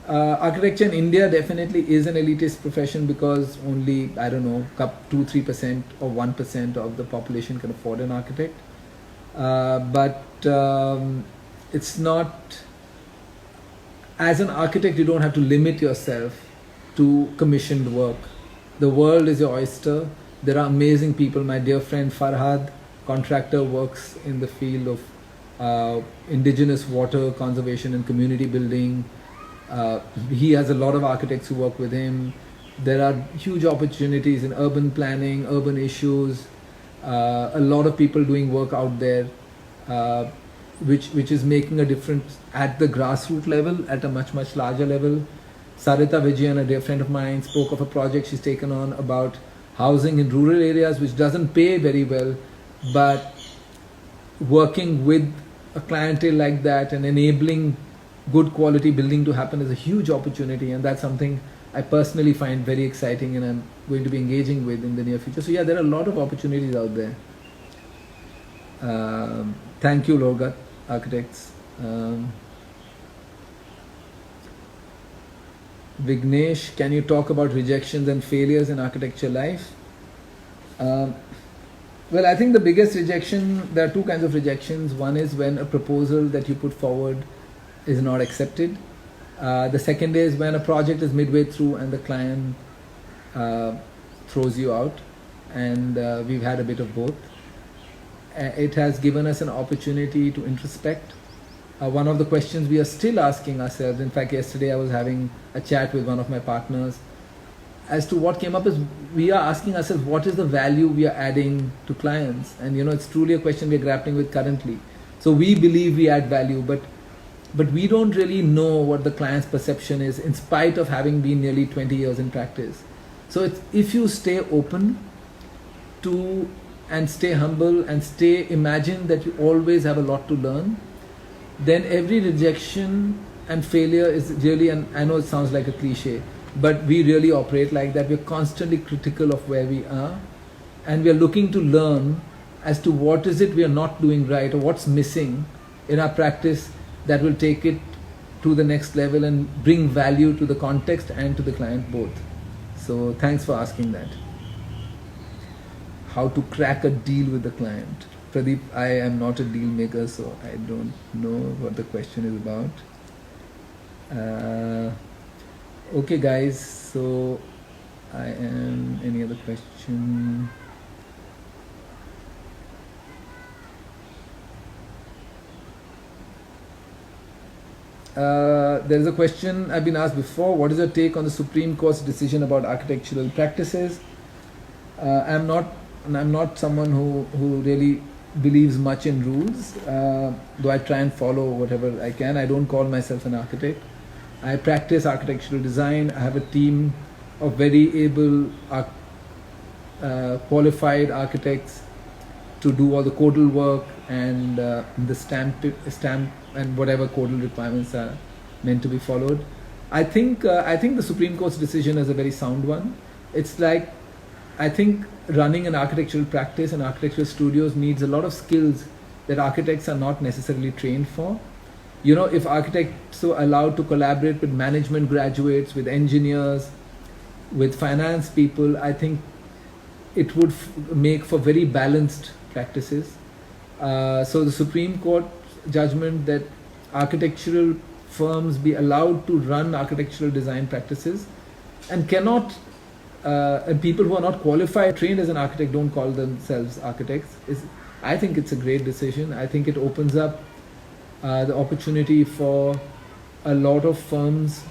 Architecture in India definitely is an elitist profession because only, 2-3% or 1% of the population can afford an architect. But it's not, as an architect you don't have to limit yourself to commissioned work. The world is your oyster. There are amazing people. My dear friend Farhad, contractor, works in the field of indigenous water conservation and community building. He has a lot of architects who work with him. There are huge opportunities in urban planning, urban issues. A lot of people doing work out there, which is making a difference at the grassroots level, at a much larger level. Sarita Vijayan, a dear friend of mine, spoke of a project she's taken on about housing in rural areas, which doesn't pay very well, but working with a clientele like that and enabling good quality building to happen is a huge opportunity, and that's something I personally find very exciting and I'm going to be engaging with in the near future. So yeah, there are a lot of opportunities out there. Thank you, Lorgat Architects. Vignesh, can you talk about rejections and failures in architecture life? Well, I think the biggest rejection, there are two kinds of rejections. One is when a proposal that you put forward is not accepted. The second is when a project is midway through and the client throws you out, and we've had a bit of both. It has given us an opportunity to introspect. One of the questions we are still asking ourselves, in fact yesterday I was having a chat with one of my partners, as to what came up is we are asking ourselves what is the value we are adding to clients, and it's truly a question we are grappling with currently. So we believe we add value, but we don't really know what the client's perception is, in spite of having been nearly 20 years in practice. So if you stay open to and stay humble and imagine that you always have a lot to learn, then every rejection and failure is really, and I know it sounds like a cliche, but we really operate like that. We're constantly critical of where we are, and we are looking to learn as to what is it we are not doing right or what's missing in our practice that will take it to the next level and bring value to the context and to the client both. So thanks for asking that. How to crack a deal with the client. Pradeep, I am not a deal maker, so I don't know what the question is about. Okay guys, so any other question? There is a question I've been asked before. What is your take on the Supreme Court's decision about architectural practices? I'm not someone who really believes much in rules, though I try and follow whatever I can. I don't call myself an architect. I practice architectural design. I have a team of very able qualified architects to do all the codal work and the stamp and whatever codal requirements are meant to be followed. I think the Supreme Court's decision is a very sound one. It's like, I think running an architectural practice and architectural studios needs a lot of skills that architects are not necessarily trained for. If architects are allowed to collaborate with management graduates, with engineers, with finance people, I think it would make for very balanced practices. So the Supreme Court judgment that architectural firms be allowed to run architectural design practices and cannot, and people who are not qualified, trained as an architect, don't call themselves architects, I think it's a great decision. I think it opens up the opportunity for a lot of firms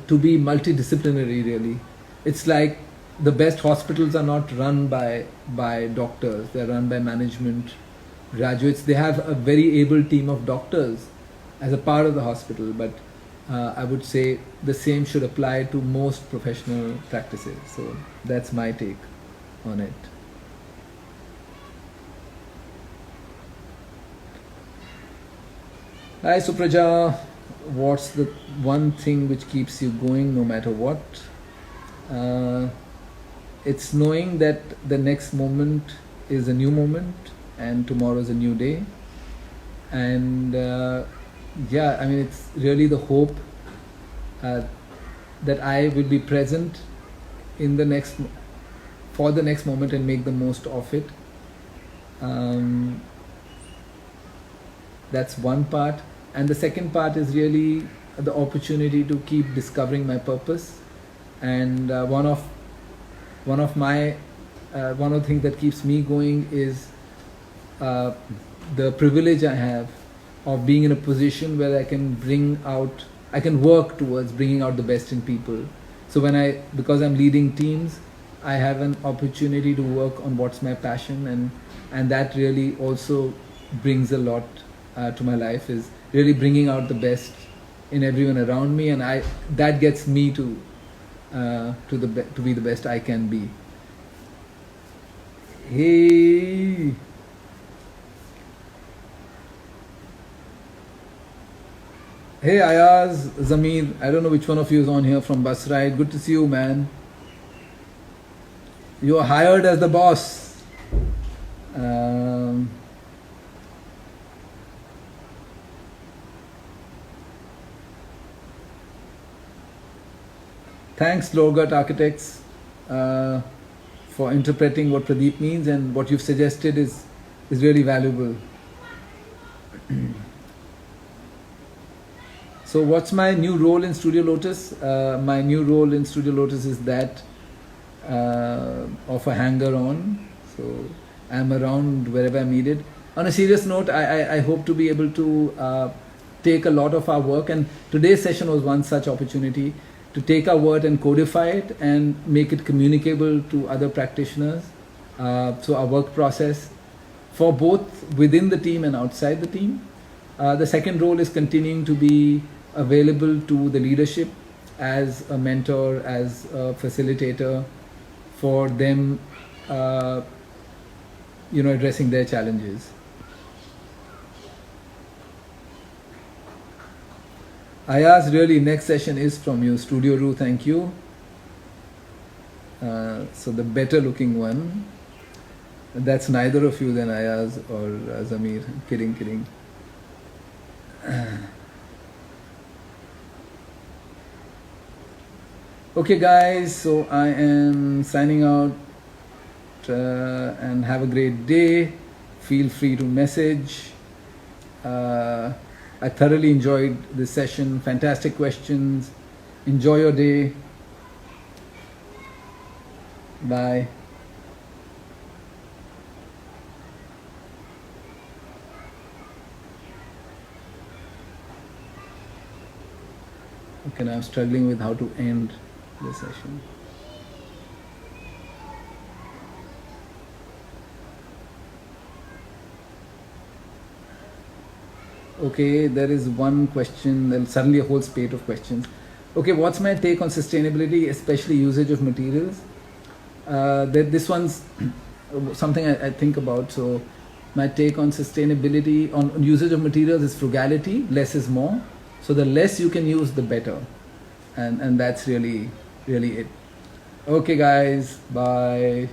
to be multidisciplinary, really. It's like the best hospitals are not run by doctors, they're run by management graduates. They have a very able team of doctors as a part of the hospital, but I would say the same should apply to most professional practices. So that's my take on it. Hi Supraja, what's the one thing which keeps you going no matter what? It's knowing that the next moment is a new moment and tomorrow is a new day. And it's really the hope that I will be present in for the next moment and make the most of it. That's one part. And the second part is really the opportunity to keep discovering my purpose. And one of the things that keeps me going is the privilege I have of being in a position where I can work towards bringing out the best in people. So because I'm leading teams, I have an opportunity to work on what's my passion, and that really also brings a lot to my life, is really bringing out the best in everyone around me, and that gets me to be the best I can be. Hey, Hey Ayaz, Zamir, I don't know which one of you is on here from bus ride. Good to see you, man. You are hired as the boss. Thanks, Lorgut Architects, for interpreting what Pradeep means, and what you've suggested is really valuable. So what's my new role in Studio Lotus? My new role in Studio Lotus is that of a hanger-on. So I'm around wherever I'm needed. On a serious note, I hope to be able to take a lot of our work, and today's session was one such opportunity, to take our work and codify it and make it communicable to other practitioners. So our work process for both within the team and outside the team. The second role is continuing to be available to the leadership as a mentor, as a facilitator for them, addressing their challenges. Ayaz, really, next session is from you. Studio Ru, thank you. So the better looking one. That's neither of you then, Ayaz or Zamir. Kidding. Okay guys, so I am signing out, and have a great day. Feel free to message. I thoroughly enjoyed this session. Fantastic questions. Enjoy your day. Bye. Okay, now I'm struggling with how to end the session. Okay, there is one question, then suddenly a whole spate of questions. Okay, what's my take on sustainability, especially usage of materials? This one's something I think about. So my take on sustainability, on usage of materials, is frugality. Less is more. So the less you can use, the better. And that's really it. Okay guys, bye.